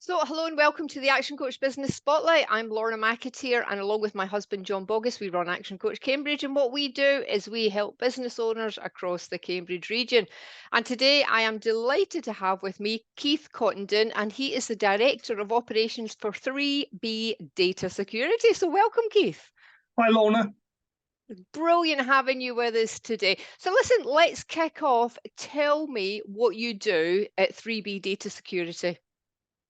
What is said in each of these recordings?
So, hello and welcome to the Action Coach Business Spotlight. I'm Lorna McAteer, and along with my husband John Boggess, we run Action Coach Cambridge. And what we do is we help business owners across the Cambridge region. And today I am delighted to have with me Keith Cottenden, and he is the Director of Operations for 3B Data Security. So, welcome, Keith. Hi, Lorna. Brilliant having you with us today. So, listen, let's kick off. Tell me what you do at 3B Data Security.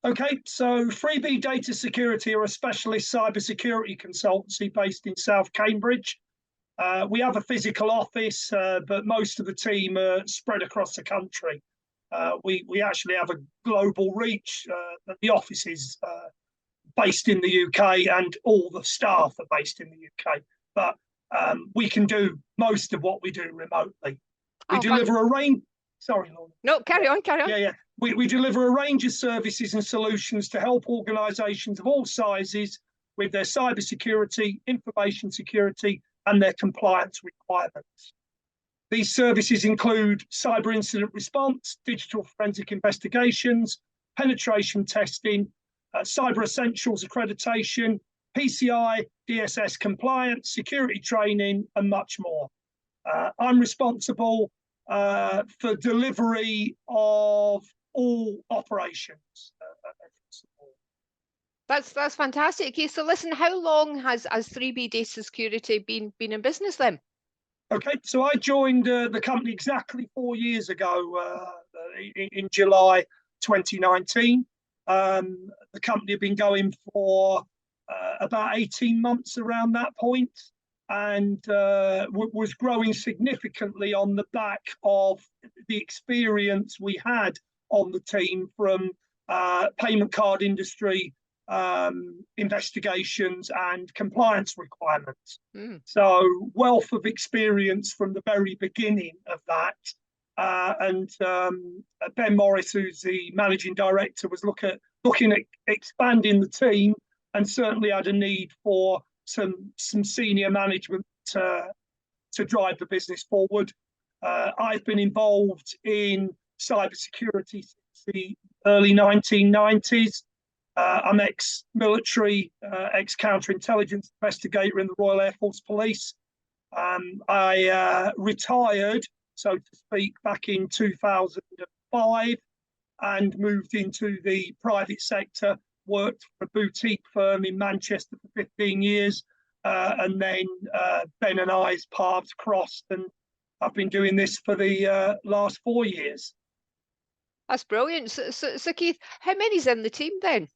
Okay, so 3B Data Security are a specialist cybersecurity consultancy based in South Cambridge. We have a physical office, but most of the team are spread across the country. We actually have a global reach. The office is based in the UK and all the staff are based in the UK. But we can do most of what we do remotely. We deliver a range. Sorry, Lorna. No, carry on. Yeah. We deliver a range of services and solutions to help organisations of all sizes with their cybersecurity, information security, and their compliance requirements. These services include cyber incident response, digital forensic investigations, penetration testing, cyber essentials accreditation, PCI, DSS compliance, security training, and much more. I'm responsible for delivery of all operations. That's fantastic. Okay, so listen, how long has 3B Data Security been in business then? Okay, so I joined the company exactly 4 years ago in July 2019. The company had been going for about 18 months around that point, and was growing significantly on the back of the experience we had on the team from payment card industry investigations and compliance requirements. So wealth of experience from the very beginning of that. And Ben Morris, who's the managing director, was looking at expanding the team, and certainly had a need for some senior management to drive the business forward. I've been involved in cybersecurity since the early 1990s. I'm ex-military, ex-counterintelligence investigator in the Royal Air Force Police. I retired, so to speak, back in 2005 and moved into the private sector, worked for a boutique firm in Manchester for 15 years. And then Ben and I's paths crossed, and I've been doing this for the last 4 years. That's brilliant. So Keith, how many's in the team then?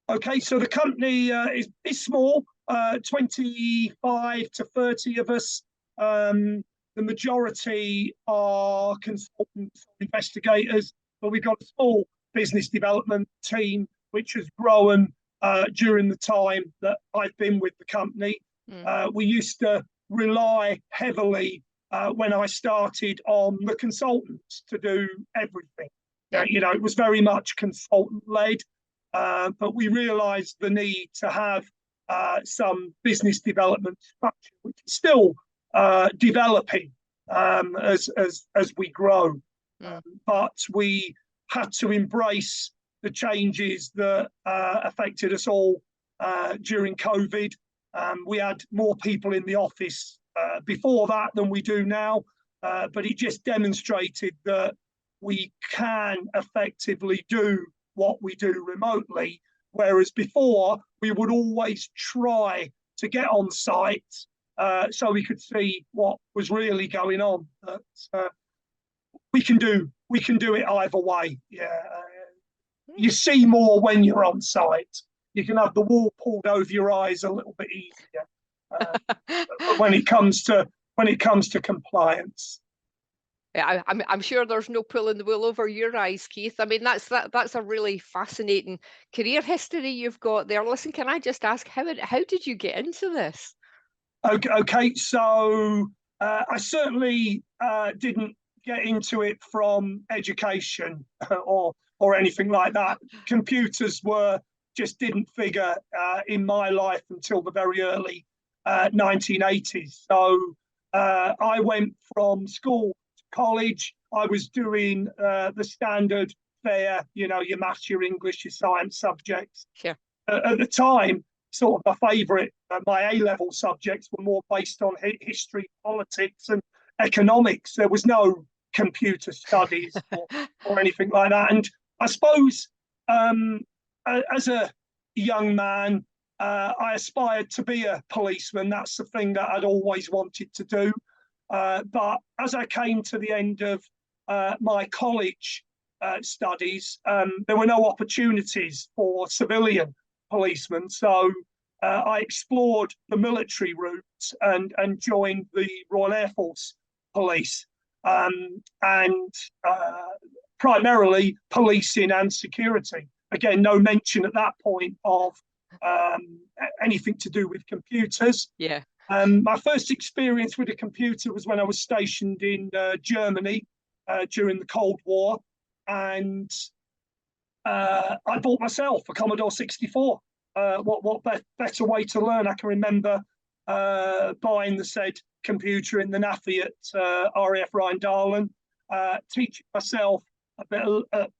Okay, so the company is small, 25 to 30 of us. The majority are consultants, investigators, but we've got a small business development team which has grown during the time that I've been with the company. We used to rely heavily when I started on the consultants to do everything. It was very much consultant-led, but we realised the need to have some business development structure, which is still developing as we grow. But we had to embrace the changes that affected us all during COVID. We had more people in the office before that than we do now, but it just demonstrated that we can effectively do what we do remotely, whereas before we would always try to get on site so we could see what was really going on. But we can do it either way. You see more when you're on site. You can have the wool pulled over your eyes a little bit easier when it comes to compliance. Yeah, I'm sure there's no pulling the wool over your eyes, Keith. I mean, that's a really fascinating career history you've got there. Listen, can I just ask, how did you get into this? Okay, so I certainly didn't get into it from education or anything like that. Computers just didn't figure in my life until the very early 1980s. So I went from school to college. I was doing the standard fair, you know, your maths, your English, your science subjects. Sure. At the time, sort of my favourite, my A-level subjects were more based on history, politics, and economics. There was no computer studies or anything like that. And I suppose as a young man, I aspired to be a policeman. That's the thing that I'd always wanted to do. But as I came to the end of my college studies, there were no opportunities for civilian policemen. So I explored the military route and joined the Royal Air Force Police, and primarily policing and security. Again, no mention at that point of anything to do with computers. Yeah. My first experience with a computer was when I was stationed in Germany during the Cold War, and I bought myself a Commodore 64. What better way to learn? I can remember buying the said computer in the NAFI at RAF Rheindahlen, teaching myself a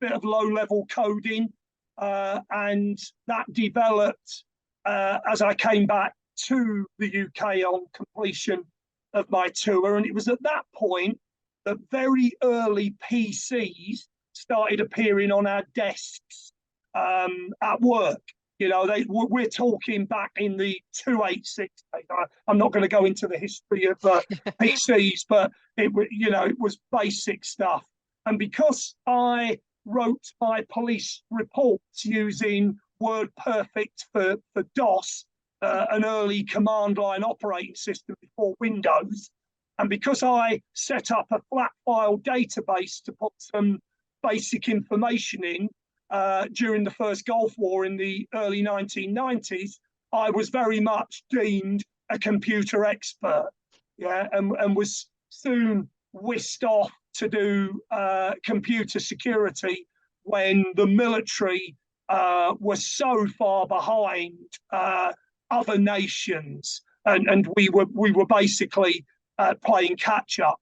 bit of low-level coding, and that developed as I came back to the UK on completion of my tour. And it was at that point that very early PCs started appearing on our desks at work. You know, we're talking back in the 286. I'm not going to go into the history of PCs, but it was basic stuff. And because I wrote my police reports using WordPerfect for DOS, an early command line operating system before Windows, and because I set up a flat file database to put some basic information in during the first Gulf War in the early 1990s, I was very much deemed a computer expert, and was soon whisked off to do computer security when the military was so far behind other nations, and we were basically playing catch up.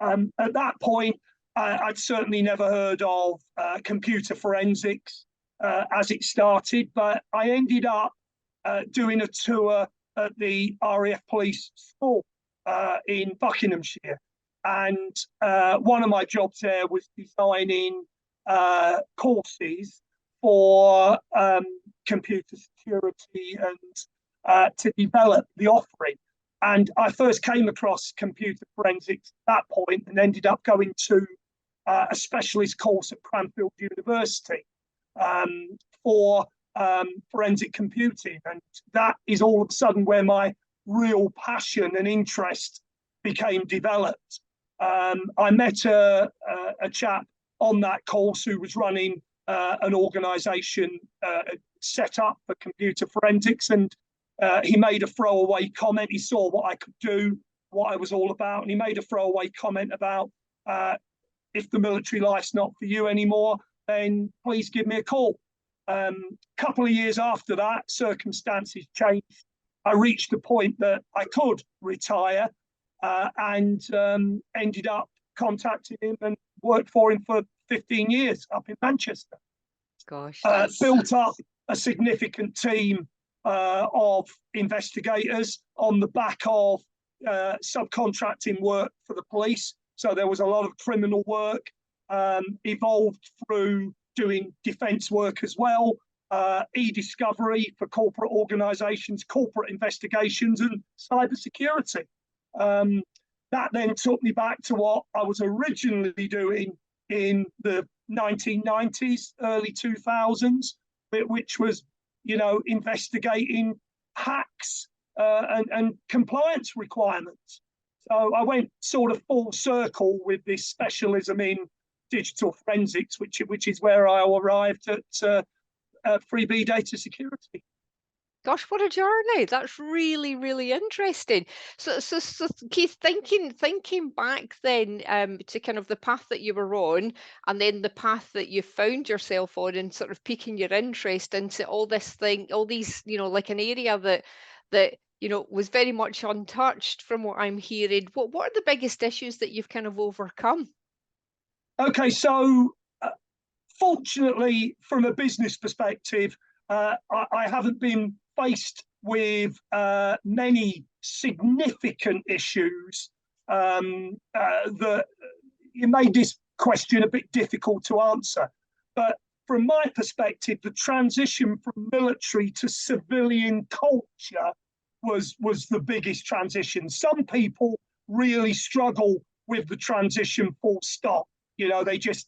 At that point, I'd certainly never heard of computer forensics as it started, but I ended up doing a tour at the RAF Police School in Buckinghamshire. And one of my jobs there was designing courses for computer security and to develop the offering. And I first came across computer forensics at that point and ended up going to a specialist course at Cranfield University for forensic computing. And that is all of a sudden where my real passion and interest became developed. I met a chap on that course who was running an organisation set up for computer forensics, and he made a throwaway comment. He saw what I could do, what I was all about, and he made a throwaway comment about if the military life's not for you anymore, then please give me a call. Couple of years after that, circumstances changed. I reached the point that I could retire, and ended up contacting him and worked for him for 15 years up in Manchester. Gosh, built up a significant team of investigators on the back of subcontracting work for the police. So there was a lot of criminal work, evolved through doing defence work as well, e-discovery for corporate organisations, corporate investigations, and cybersecurity. That then took me back to what I was originally doing in the 1990s, early 2000s, which was, investigating hacks and compliance requirements. So I went sort of full circle with this specialism in digital forensics, which is where I arrived at 3B Data Security. Gosh, what a journey! That's really, really interesting. So Keith, thinking back then to kind of the path that you were on, and then the path that you found yourself on, and sort of piquing your interest into all these, like an area that was very much untouched from what I'm hearing. What are the biggest issues that you've kind of overcome? Okay, so Fortunately, from a business perspective, I haven't been faced with many significant issues that you made this question a bit difficult to answer. But from my perspective, the transition from military to civilian culture was the biggest transition. Some people really struggle with the transition full stop. They just,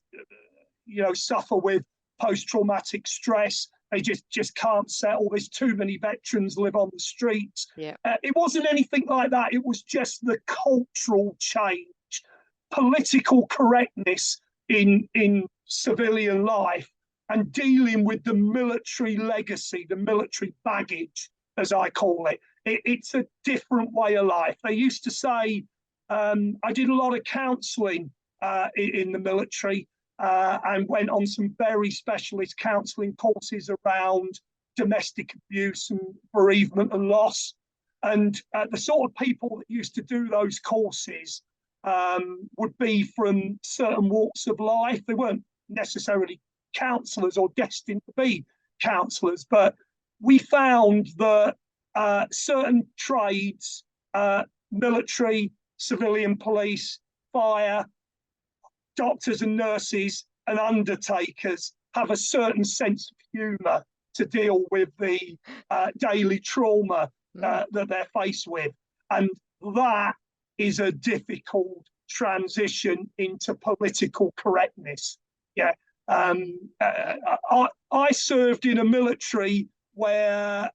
suffer with post-traumatic stress. They just can't settle. There's too many veterans live on the streets. Yeah. It wasn't anything like that. It was just the cultural change, political correctness in civilian life, and dealing with the military legacy, the military baggage, as I call it. It's a different way of life. They used to say, I did a lot of counselling in the military and went on some very specialist counselling courses around domestic abuse and bereavement and loss. And the sort of people that used to do those courses would be from certain walks of life. They weren't necessarily counsellors or destined to be counsellors, but we found that certain trades, military, civilian police, fire, doctors and nurses and undertakers have a certain sense of humour to deal with the daily trauma that they're faced with. And that is a difficult transition into political correctness. Yeah. I served in a military where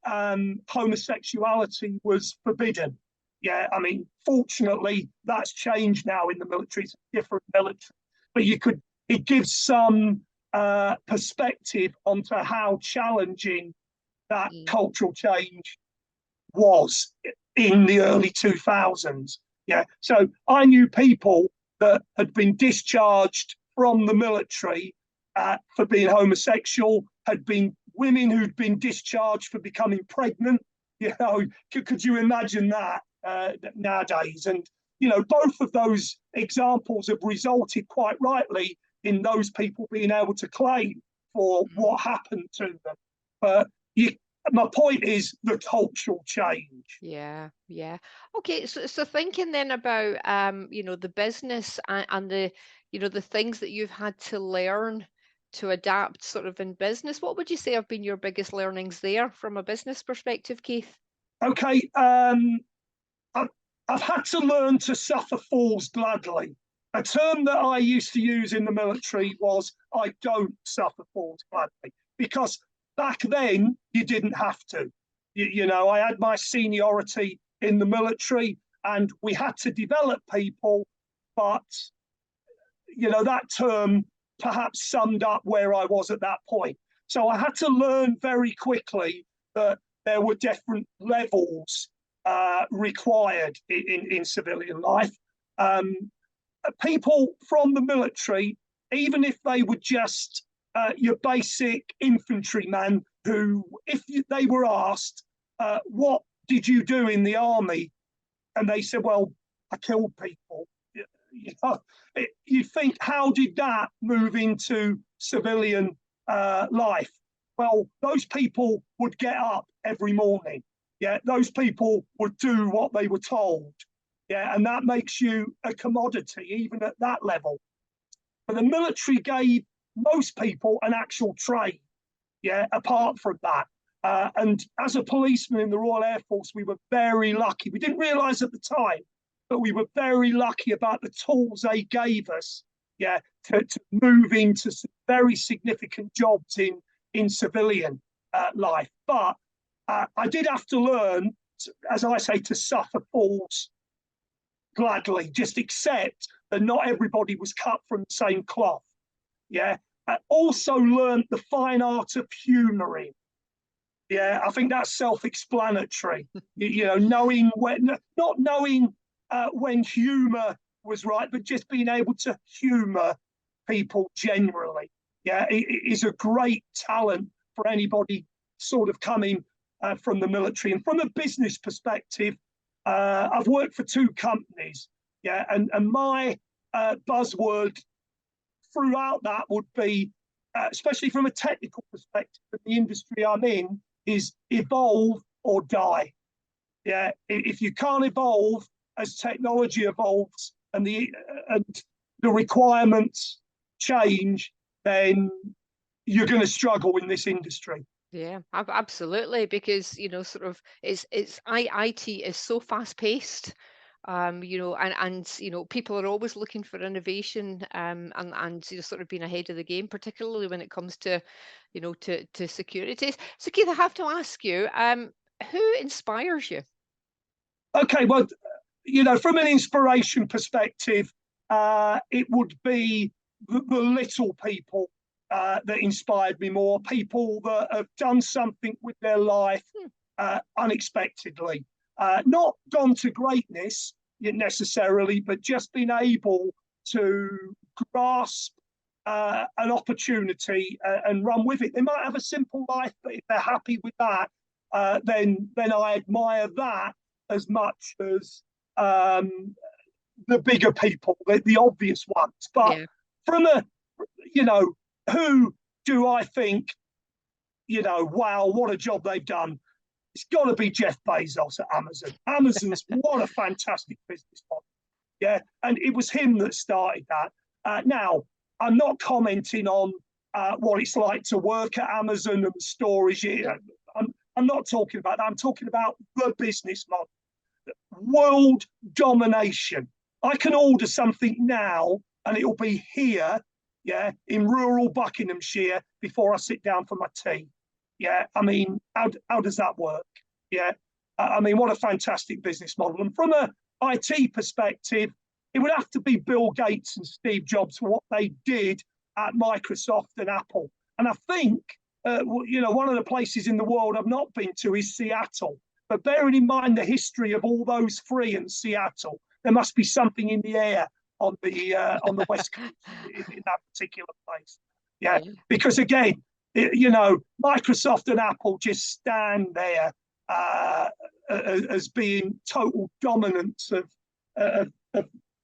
homosexuality was forbidden. Yeah, I mean, fortunately, that's changed now in the military. It's a different military. But it gives some perspective onto how challenging that cultural change was in the early 2000s. Yeah, so I knew people that had been discharged from the military for being homosexual, had been women who'd been discharged for becoming pregnant. Could you imagine that nowadays? And both of those examples have resulted quite rightly in those people being able to claim for what happened to them. But my point is the cultural change. Yeah. Okay, so thinking then about the business and the the things that you've had to learn to adapt sort of in business, what would you say have been your biggest learnings there from a business perspective, Keith? Okay, I've had to learn to suffer fools gladly. A term that I used to use in the military was I don't suffer fools gladly, because back then you didn't have to. I had my seniority in the military and we had to develop people, but that term perhaps summed up where I was at that point. So I had to learn very quickly that there were different levels required in civilian life. People from the military, even if they were just your basic infantryman, who, if they were asked, what did you do in the army? And they said, well, I killed people. You think, how did that move into civilian life? Well, those people would get up every morning. Yeah, those people would do what they were told. Yeah, and that makes you a commodity, even at that level. But the military gave most people an actual trade, yeah, apart from that. And as a policeman in the Royal Air Force, we were very lucky. We didn't realise at the time, but we were very lucky about the tools they gave us, yeah, to move into some very significant jobs in civilian life. But I did have to learn, as I say, to suffer fools gladly, just accept that not everybody was cut from the same cloth. Yeah. I also learned the fine art of humouring. Yeah, I think that's self-explanatory. Knowing when, not knowing when humour was right, but just being able to humour people generally. Yeah, it is a great talent for anybody sort of coming from the military. And from a business perspective, I've worked for 2 companies. Yeah, and my buzzword throughout that would be especially from a technical perspective, the industry I'm in is evolve or die. Yeah, if you can't evolve as technology evolves and the requirements change, then you're going to struggle in this industry. Yeah, absolutely, because sort of IT is so fast paced. People are always looking for innovation, and sort of being ahead of the game, particularly when it comes to to securities. So Keith, I have to ask you, who inspires you? Okay, well, from an inspiration perspective, it would be the little people that inspired me more, people that have done something with their life unexpectedly, not gone to greatness necessarily, but just been able to grasp an opportunity and run with it. They might have a simple life, but if they're happy with that, then I admire that as much as the bigger people, the obvious ones. But from a, who do I think, wow, what a job they've done? It's got to be Jeff Bezos at Amazon. Amazon's what a fantastic business model. Yeah, and it was him that started that. Now, I'm not commenting on what it's like to work at Amazon and the stories. I'm not talking about that. I'm talking about the business model. World domination. I can order something now and it'll be here, in rural Buckinghamshire before I sit down for my tea. Yeah, I mean, how does that work? Yeah, I mean, what a fantastic business model. And from a IT perspective, it would have to be Bill Gates and Steve Jobs for what they did at Microsoft and Apple. And I think, one of the places in the world I've not been to is Seattle. But bearing in mind the history of all those three in Seattle, there must be something in the air on the West Coast in that particular place. Yeah, because again, Microsoft and Apple just stand there as being total dominance of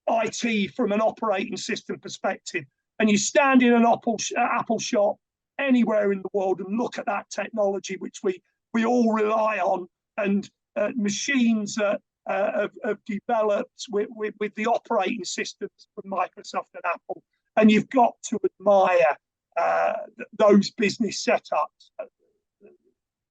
IT from an operating system perspective. And you stand in an Apple shop anywhere in the world and look at that technology, which we all rely on, and machines that have developed with the operating systems from Microsoft and Apple. And you've got to admire those business setups.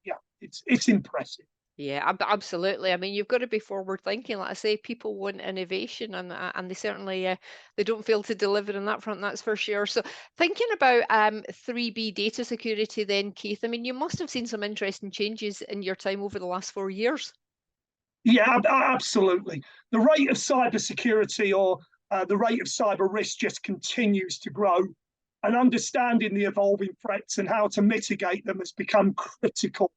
Yeah, it's impressive. Yeah, absolutely. I mean, you've got to be forward thinking. Like I say, people want innovation, and they certainly they don't fail to deliver on that front. That's for sure. So, thinking about 3B data security, then Keith. I mean, you must have seen some interesting changes in your time over the last 4 years. Yeah, absolutely. The rate of cybersecurity or the rate of cyber risk just continues to grow, and understanding the evolving threats and how to mitigate them has become critical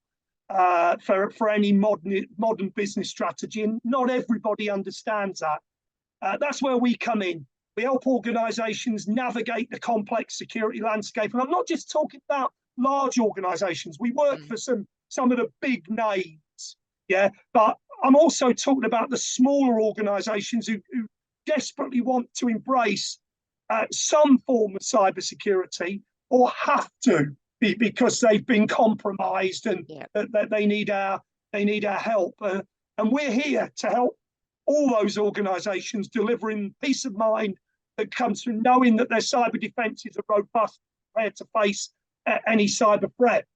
for any modern business strategy, and not everybody understands that. That's where we come in. We help organisations navigate the complex security landscape, and I'm not just talking about large organisations. We work for some of the big names, but I'm also talking about the smaller organisations who desperately want to embrace some form of cybersecurity, or have to, because they've been compromised and that they need our help. And we're here to help all those organisations delivering peace of mind that comes from knowing that their cyber defences are robust, prepared to face any cyber threat.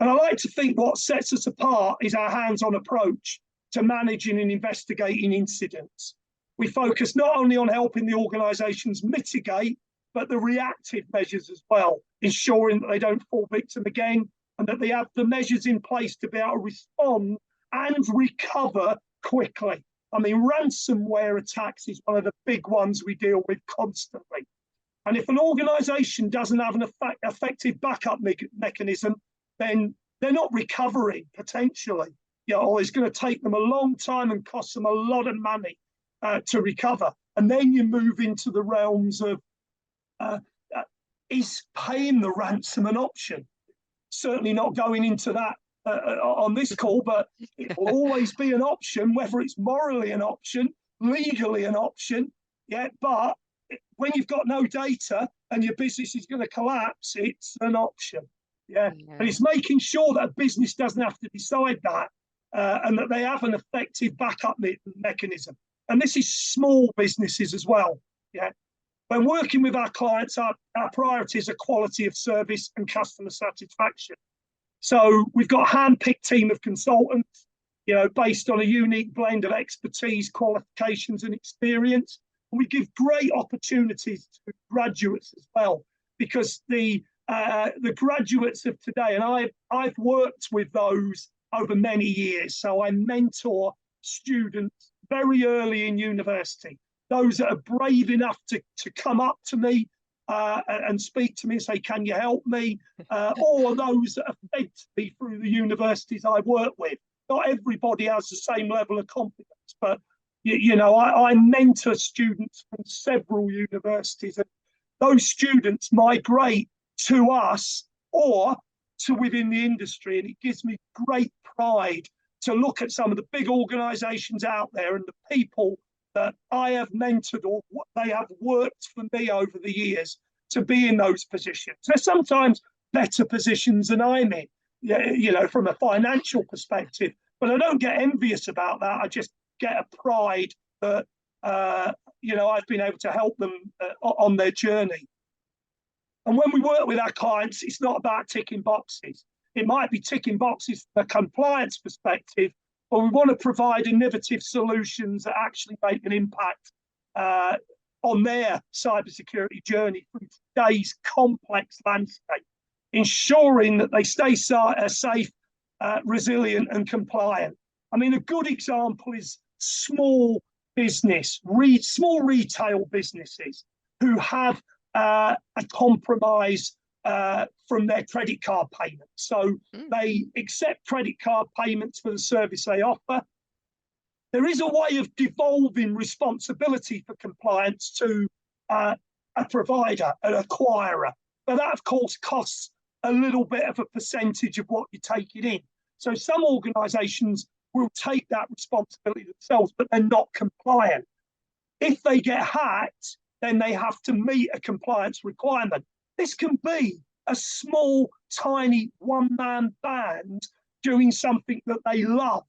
And I like to think what sets us apart is our hands-on approach to managing and investigating incidents. We focus not only on helping the organisations mitigate, but the reactive measures as well, ensuring that they don't fall victim again, and that they have the measures in place to be able to respond and recover quickly. I mean, ransomware attacks is one of the big ones we deal with constantly. And if an organisation doesn't have an effective backup mechanism, then they're not recovering potentially. Or it's going to take them a long time and cost them a lot of money to recover. And then you move into the realms of is paying the ransom an option? Certainly not going into that on this call, but it will always be an option, whether it's morally an option, legally an option. But when you've got no data and your business is going to collapse, it's an option. Yeah. And it's making sure that a business doesn't have to decide that, and that they have an effective backup mechanism. And this is small businesses as well. Yeah. When working with our clients, our priorities are quality of service and customer satisfaction. So we've got a hand-picked team of consultants, based on a unique blend of expertise, qualifications, and experience. And we give great opportunities to graduates as well, because the graduates of today, and I've worked with those over many years. So I mentor students very early in university, those that are brave enough to come up to me and speak to me and say, can you help me? Or those that are fed to me through the universities I work with. Not everybody has the same level of competence, but I mentor students from several universities, and those students migrate to us or to within the industry. And it gives me great pride to look at some of the big organizations out there and the people that I have mentored or what they have worked for me over the years to be in those positions. They're sometimes better positions than I'm in, from a financial perspective, but I don't get envious about that. I just get a pride that, I've been able to help them on their journey. And when we work with our clients, it's not about ticking boxes. It might be ticking boxes from a compliance perspective, but we want to provide innovative solutions that actually make an impact on their cybersecurity journey through today's complex landscape, ensuring that they stay safe, resilient, and compliant. I mean, a good example is small retail businesses who have a compromise from their credit card payments. So they accept credit card payments for the service they offer. There is a way of devolving responsibility for compliance to a provider, an acquirer. But that, of course, costs a little bit of a percentage of what you're taking in. So some organisations will take that responsibility themselves, but they're not compliant. If they get hacked, then they have to meet a compliance requirement. This can be a small, tiny one-man band doing something that they love.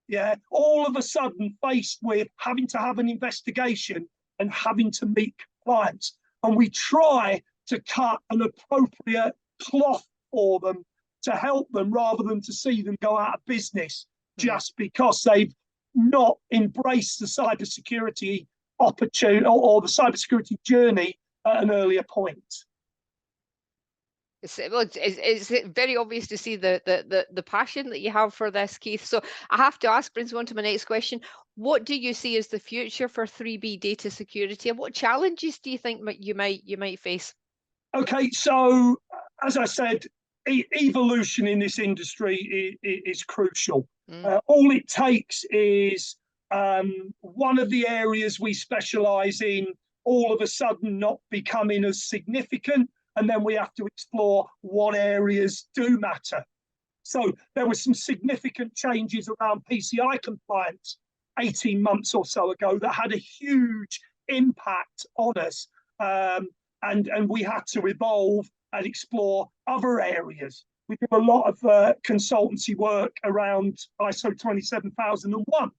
Yeah, all of a sudden faced with having to have an investigation and having to meet compliance. And we try to cut an appropriate cloth for them to help them rather than to see them go out of business just because they've not embraced the cybersecurity opportunity or the cybersecurity journey at an earlier point. It's very obvious to see the passion that you have for this, Keith. So I have to ask, brings me on to my next question. What do you see as the future for 3B data security, and what challenges do you think you might face? Okay, so as I said, evolution in this industry is crucial. All it takes is one of the areas we specialise in all of a sudden not becoming as significant, and then we have to explore what areas do matter. So there were some significant changes around PCI compliance 18 months or so ago that had a huge impact on us, and we had to evolve and explore other areas. We do a lot of consultancy work around ISO 27001,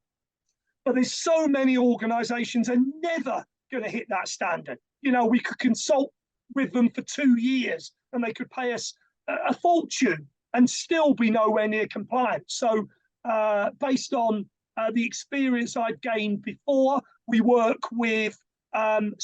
but there's so many organisations are never going to hit that standard. We could consult with them for 2 years and they could pay us a fortune and still be nowhere near compliant. So based on the experience I'd gained before, we work with, I'm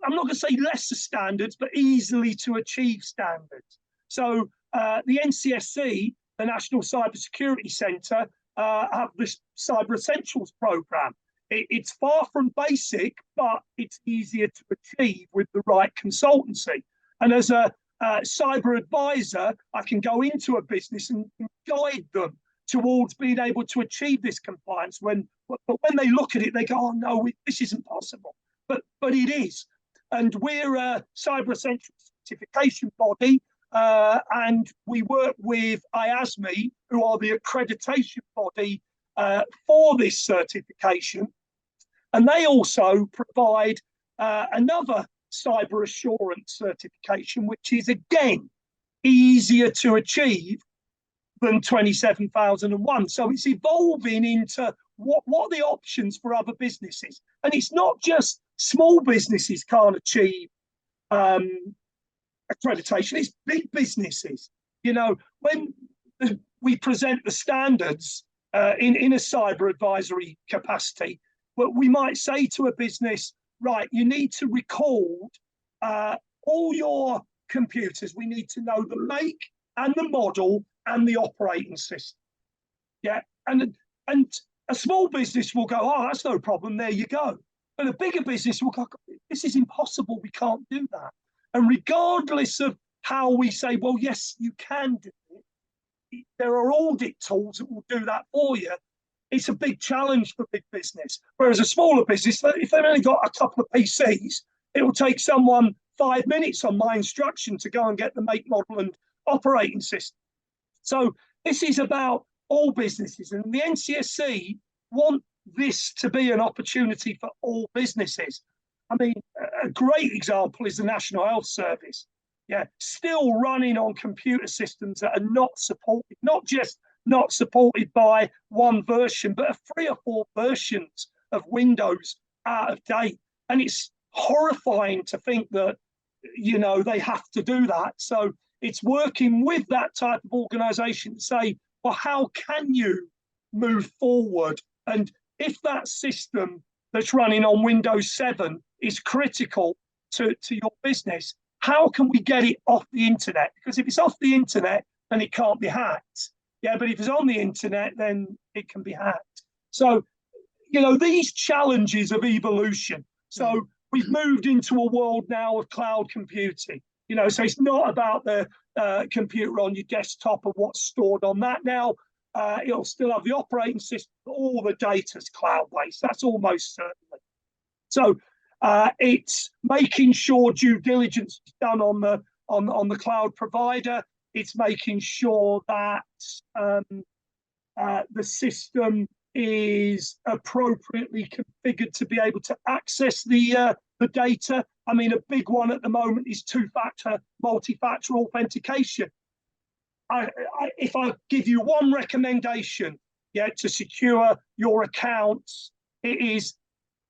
not going to say lesser standards, but easily to achieve standards. So the NCSC, the National Cybersecurity Centre, have this Cyber Essentials programme. It's far from basic, but it's easier to achieve with the right consultancy. And as a cyber advisor, I can go into a business and guide them towards being able to achieve this compliance. But when they look at it, they go, "Oh no, this isn't possible." But it is. And we're a Cyber Essentials certification body, and we work with IASME, who are the accreditation body for this certification. And they also provide another cyber assurance certification, which is again easier to achieve than 27001. So it's evolving into what are the options for other businesses. And it's not just small businesses can't achieve accreditation, it's big businesses. You know, when we present the standards in a cyber advisory capacity, but we might say to a business, right, you need to record all your computers. We need to know the make and the model and the operating system. Yeah, and a small business will go, oh, that's no problem, there you go. But a bigger business will go, this is impossible, we can't do that. And regardless of how we say, well, yes, you can do it, there are audit tools that will do that for you. It's a big challenge for big business. Whereas a smaller business, if they've only got a couple of PCs, it will take someone 5 minutes on my instruction to go and get the make, model, and operating system. So this is about all businesses, and the NCSC want this to be an opportunity for all businesses. I mean, a great example is the National Health Service. Yeah, still running on computer systems that are not supported, not just not supported by one version, but 3 or 4 versions of Windows out of date. And it's horrifying to think that, you know, they have to do that. So it's working with that type of organization to say, well, how can you move forward? And if that system that's running on Windows 7 is critical to your business, how can we get it off the internet? Because if it's off the internet, then it can't be hacked. Yeah, but if it's on the internet, then it can be hacked. So, you know, these challenges of evolution. So we've moved into a world now of cloud computing. You know, so it's not about the computer on your desktop and what's stored on that now. It'll still have the operating system, but all the data's cloud-based. That's almost certainly. So it's making sure due diligence is done on the cloud provider. It's making sure that the system is appropriately configured to be able to access the data. I mean, a big one at the moment is two-factor, multi-factor authentication. If I give you one recommendation, yeah, to secure your accounts, it is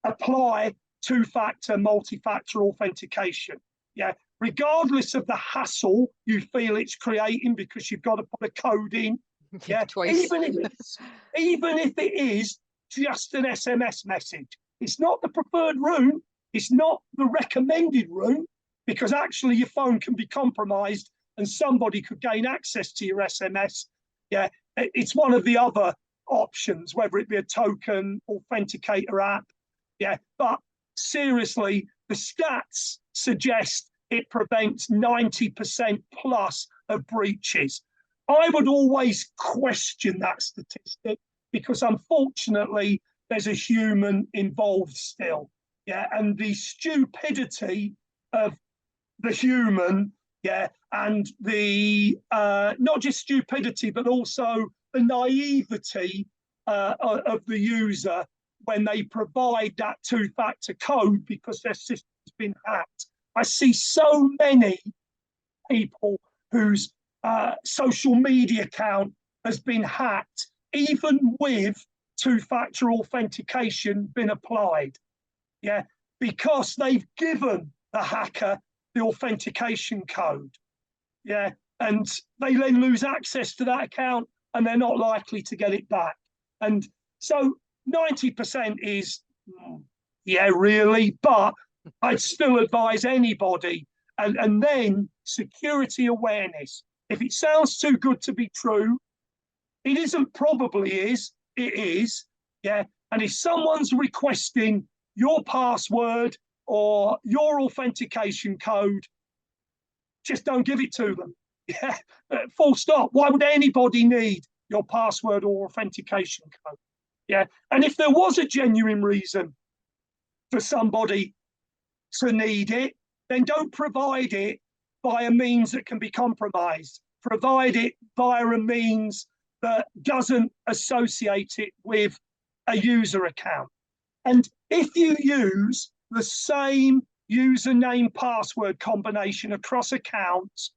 apply two-factor, multi-factor authentication. Yeah, regardless of the hassle you feel it's creating because you've got to put a code in. Yeah, even if it is just an SMS message, it's not the preferred route. It's not the recommended route, because actually your phone can be compromised and somebody could gain access to your SMS. Yeah, it's one of the other options, whether it be a token authenticator app. Yeah, but seriously, the stats suggest it prevents 90% plus of breaches. I would always question that statistic because unfortunately there's a human involved still. Yeah, and the stupidity of the human, yeah, and the not just stupidity, but also the naivety of the user when they provide that two-factor code because their system's been hacked. I see so many people whose social media account has been hacked, even with two-factor authentication been applied. Yeah, because they've given the hacker the authentication code. Yeah, and they then lose access to that account and they're not likely to get it back. And so 90% is, yeah, really, but I'd still advise anybody. And then security awareness. If it sounds too good to be true, it isn't, probably is, it is. Yeah, and if someone's requesting your password or your authentication code, just don't give it to them. Yeah, full stop. Why would anybody need your password or authentication code? Yeah, and if there was a genuine reason for somebody to need it, then don't provide it by a means that can be compromised. Provide it via a means that doesn't associate it with a user account. And if you use the same username password combination across accounts.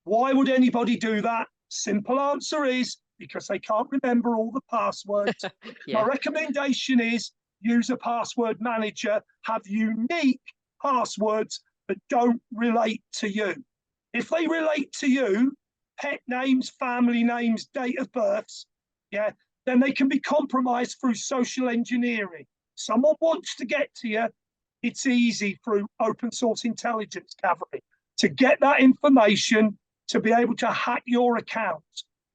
Why would anybody do that? Simple answer is because they can't remember all the passwords. Yeah. My recommendation is use a password manager, have unique passwords that don't relate to you. If they relate to you, pet names, family names, date of births, yeah, then they can be compromised through social engineering. Someone wants to get to you, it's easy through open source intelligence gathering to get that information to be able to hack your account.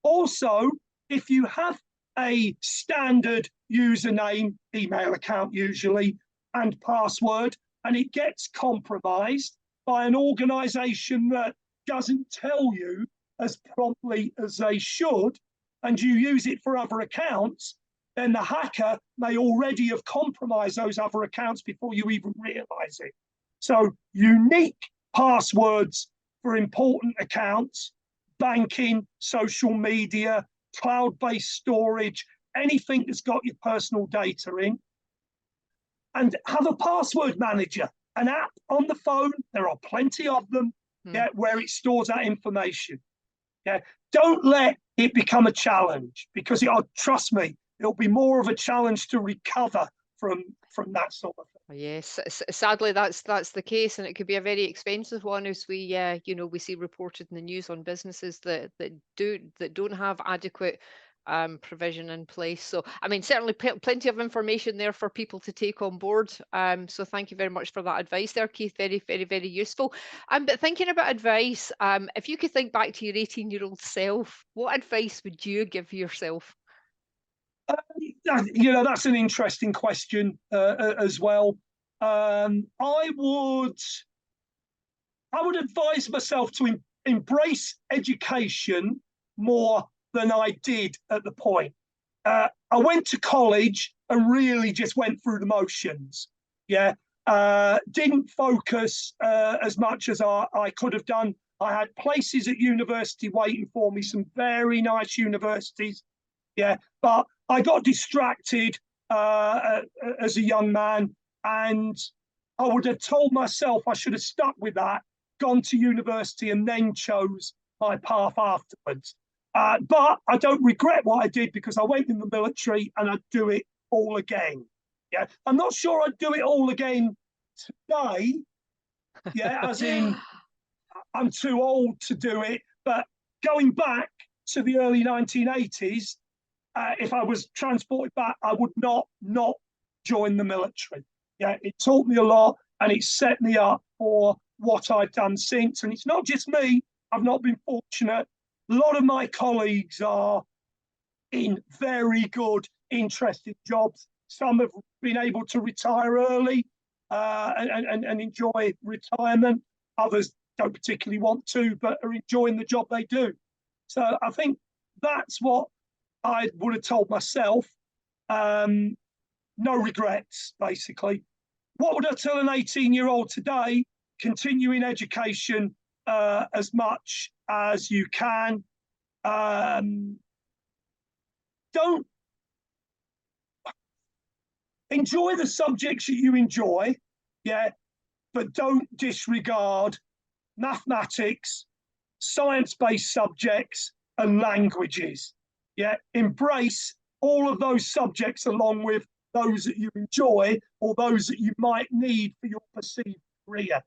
Also, if you have a standard username, email account usually, and password, and it gets compromised by an organization that doesn't tell you as promptly as they should, and you use it for other accounts, then the hacker may already have compromised those other accounts before you even realize it. So unique passwords for important accounts, banking, social media, cloud-based storage, anything that's got your personal data in. And have a password manager, an app on the phone. There are plenty of them, yeah, where it stores that information. Yeah, don't let it become a challenge, because trust me, it'll be more of a challenge to recover from that sort of thing. Yes, sadly, that's the case, and it could be a very expensive one, as we we see reported in the news on businesses that don't have adequate provision in place. So, I mean, certainly plenty of information there for people to take on board. So thank you very much for that advice there, Keith. Very, very, very useful. But thinking about advice, if you could think back to your 18-year-old self, what advice would you give yourself? That's an interesting question as well. I would advise myself to embrace education more than I did at the point. I went to college and really just went through the motions. Yeah, didn't focus as much as I could have done. I had places at university waiting for me, some very nice universities. Yeah, but I got distracted as a young man, and I would have told myself I should have stuck with that, gone to university, and then chose my path afterwards. But I don't regret what I did, because I went in the military and I'd do it all again. Yeah, I'm not sure I'd do it all again today. Yeah, as in I'm too old to do it. But going back to the early 1980s, if I was transported back, I would not join the military. Yeah, it taught me a lot, and it set me up for what I've done since. And it's not just me. I've not been fortunate. A lot of my colleagues are in very good, interesting jobs. Some have been able to retire early and enjoy retirement. Others don't particularly want to, but are enjoying the job they do. So I think that's what I would have told myself. No regrets, basically. What would I tell an 18-year-old today? Continue in education as much as you can. Don't enjoy the subjects that you enjoy, yeah, but don't disregard mathematics, science-based subjects, and languages. Yeah, embrace all of those subjects along with those that you enjoy or those that you might need for your perceived career.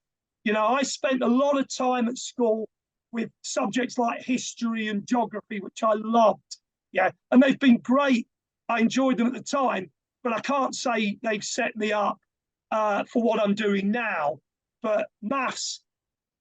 I spent a lot of time at school with subjects like history and geography, which I loved. Yeah, and they've been great. I enjoyed them at the time, but I can't say they've set me up for what I'm doing now. But maths,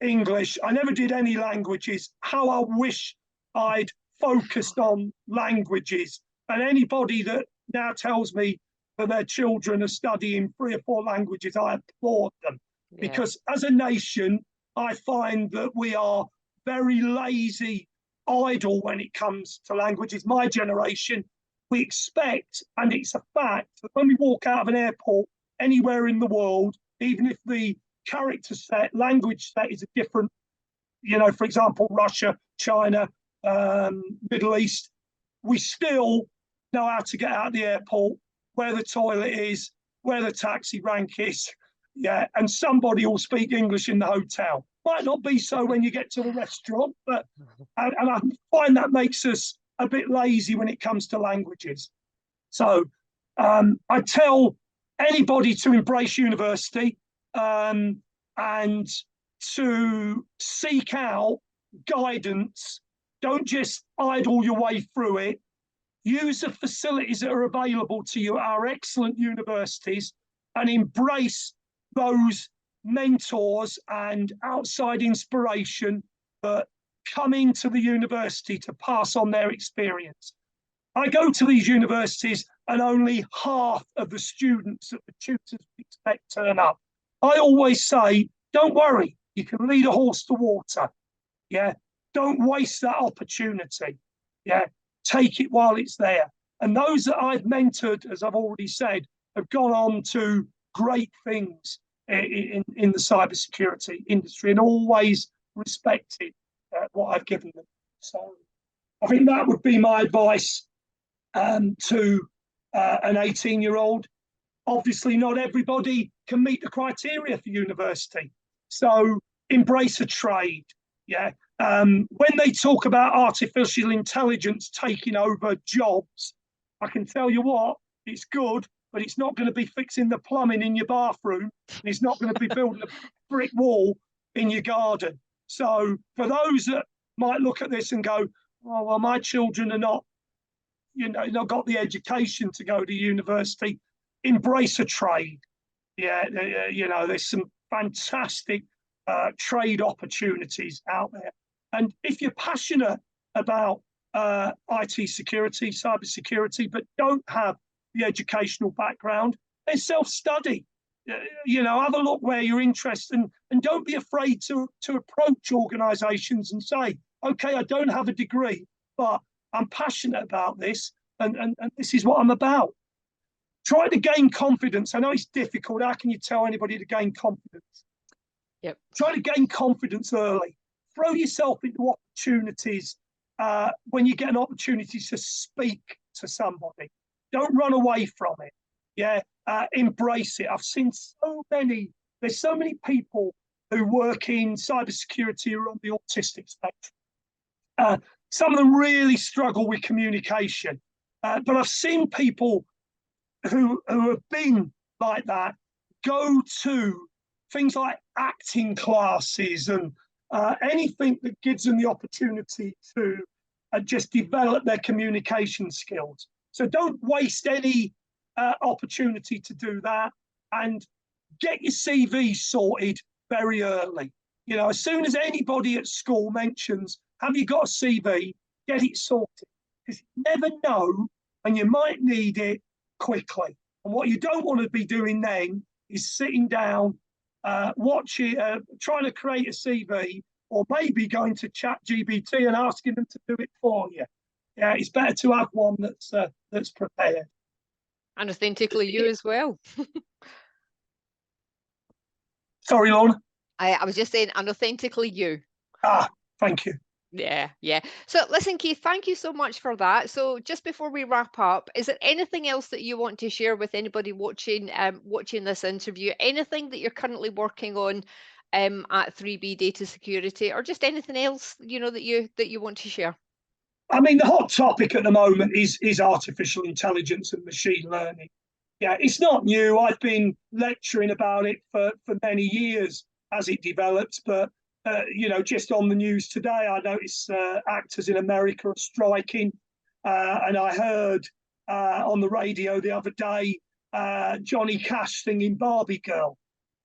English, I never did any languages. How I wish I'd focused on languages. And anybody that now tells me that their children are studying 3 or 4 languages, I applaud them. Yeah. Because as a nation, I find that we are very lazy, idle when it comes to languages. My generation, we expect, and it's a fact, that when we walk out of an airport anywhere in the world, even if the character set, language set is a different, for example, Russia, China, Middle East, we still know how to get out of the airport, where the toilet is, where the taxi rank is, yeah, and somebody will speak English in the hotel. Might not be so when you get to the restaurant, but and I find that makes us a bit lazy when it comes to languages. So I tell anybody to embrace university and to seek out guidance. Don't just idle your way through it. Use the facilities that are available to you at our excellent universities and embrace those mentors and outside inspiration that come into the university to pass on their experience. I go to these universities and only half of the students that the tutors expect turn up. I always say, don't worry, you can lead a horse to water. Yeah, don't waste that opportunity. Yeah, take it while it's there. And those that I've mentored, as I've already said, have gone on to great things in the cybersecurity industry and always respected what I've given them. So I think that would be my advice to an 18-year-old. Obviously, not everybody can meet the criteria for university. So embrace a trade. Yeah. When they talk about artificial intelligence taking over jobs, I can tell you what, it's good, but it's not going to be fixing the plumbing in your bathroom. And it's not going to be building a brick wall in your garden. So for those that might look at this and go, oh, well, my children are not, not got the education to go to university, embrace a trade. Yeah, there's some fantastic trade opportunities out there. And if you're passionate about IT security, cybersecurity, but don't have the educational background, then self-study. Have a look where you're interested and don't be afraid to approach organisations and say, okay, I don't have a degree, but I'm passionate about this and this is what I'm about. Try to gain confidence. I know it's difficult. How can you tell anybody to gain confidence? Yep. Try to gain confidence early. Throw yourself into opportunities when you get an opportunity to speak to somebody. Don't run away from it. Yeah, embrace it. I've seen there's so many people who work in cybersecurity who are on the autistic spectrum. Some of them really struggle with communication. But I've seen people who have been like that go to things like acting classes and anything that gives them the opportunity to just develop their communication skills. So don't waste any opportunity to do that and get your CV sorted very early. As soon as anybody at school mentions, have you got a CV, get it sorted. Because you never know and you might need it quickly. And what you don't want to be doing then is sitting down, watching, trying to create a CV, or maybe going to ChatGPT and asking them to do it for you. Yeah, it's better to have one that's prepared. And authentically you as well. Sorry, Lorna. I was just saying, and authentically you. Thank you. Yeah. So listen, Keith, thank you so much for that. So just before we wrap up, is there anything else that you want to share with anybody watching this interview? Anything that you're currently working on at 3B Data Security, or just anything else that you want to share? I mean, the hot topic at the moment is artificial intelligence and machine learning. Yeah, it's not new. I've been lecturing about it for many years as it develops, but just on the news today, I noticed actors in America are striking. And I heard on the radio the other day, Johnny Cash singing Barbie Girl.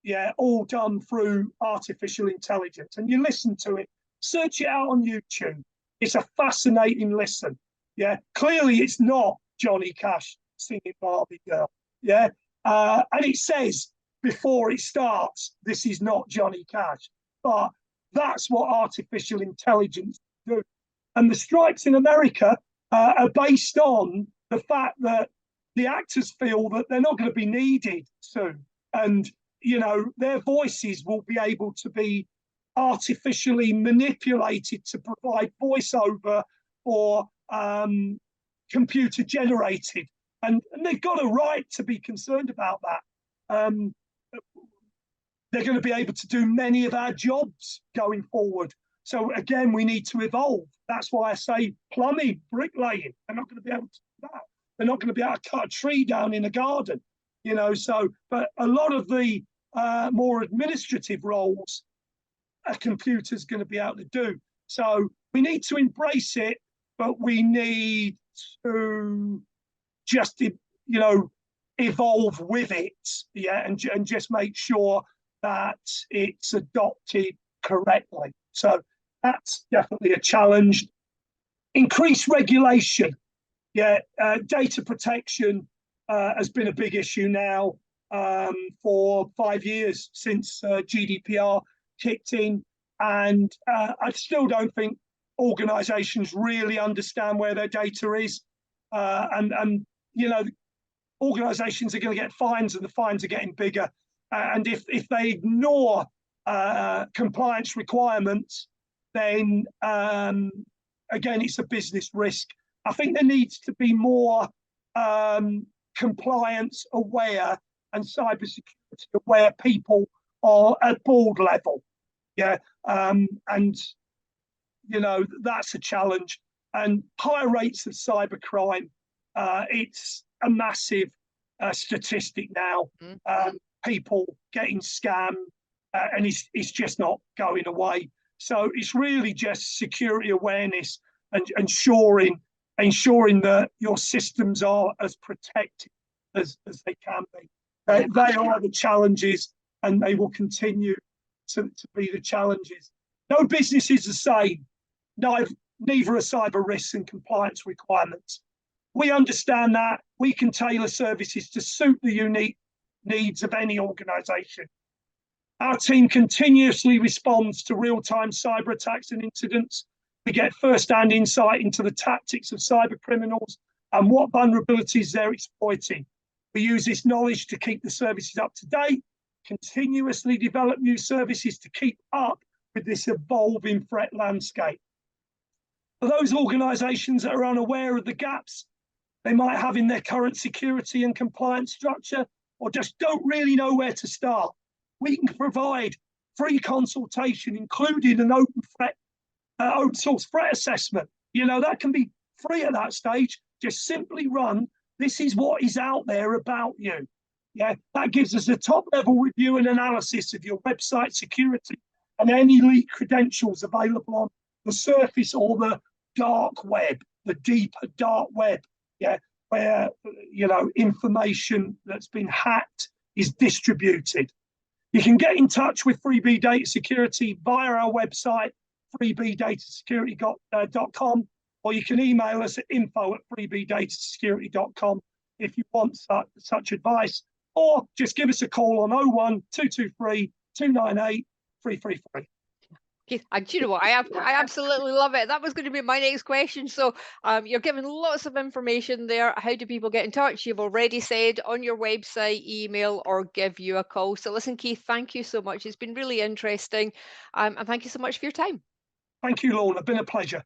Yeah, all done through artificial intelligence. And you listen to it, search it out on YouTube. It's a fascinating listen. Yeah, clearly it's not Johnny Cash singing Barbie Girl. Yeah, and it says before it starts, this is not Johnny Cash. But that's what artificial intelligence do. And the strikes in America are based on the fact that the actors feel that they're not going to be needed soon. And, their voices will be able to be artificially manipulated to provide voiceover or computer generated. And they've got a right to be concerned about that. they're going to be able to do many of our jobs going forward. So again, we need to evolve. That's why I say plumbing, bricklaying. They're not going to be able to do that. They're not going to be able to cut a tree down in a garden, you know. So, but a lot of the more administrative roles, a computer's going to be able to do. So we need to embrace it, but we need to just, you know, evolve with it, yeah, and just make sure that it's adopted correctly. So that's definitely a challenge. Increased regulation, yeah, data protection has been a big issue now for 5 years since GDPR kicked in, and I still don't think organisations really understand where their data is, and you know, organisations are going to get fines, and the fines are getting bigger. And if they ignore compliance requirements, then again, it's a business risk. I think there needs to be more compliance aware and cybersecurity aware people are at board level. Yeah, and you know, that's a challenge. And high rates of cybercrime, it's a massive statistic now. People getting scammed, and it's just not going away. So it's really just security awareness and ensuring that your systems are as protected as they can be. They are the challenges, and they will continue to be the challenges. No business is the same. Neither are cyber risks and compliance requirements. We understand that. We can tailor services to suit the unique needs of any organisation. Our team continuously responds to real-time cyber attacks and incidents. We get first-hand insight into the tactics of cyber criminals and what vulnerabilities they're exploiting. We use this knowledge to keep the services up to date, continuously develop new services to keep up with this evolving threat landscape. For those organisations that are unaware of the gaps they might have in their current security and compliance structure, or just don't really know where to start, we can provide free consultation, including an open source threat assessment. You know, that can be free at that stage. Just simply run, this is what is out there about you. Yeah, that gives us a top level review and analysis of your website security and any leaked credentials available on the surface or the dark web, the deeper dark web. Yeah, where, you know, information that's been hacked is distributed. You can get in touch with Freebie Data Security via our website, freebiedataSecurity.com, or you can email us at info@freebiedataSecurity.com if you want such advice, or just give us a call on 01 223 298 333. Do you know what? I absolutely love it. That was going to be my next question. So you're giving lots of information there. How do people get in touch? You've already said on your website, email, or give you a call. So listen, Keith, thank you so much. It's been really interesting. And thank you so much for your time. Thank you, Lorna. Been a pleasure.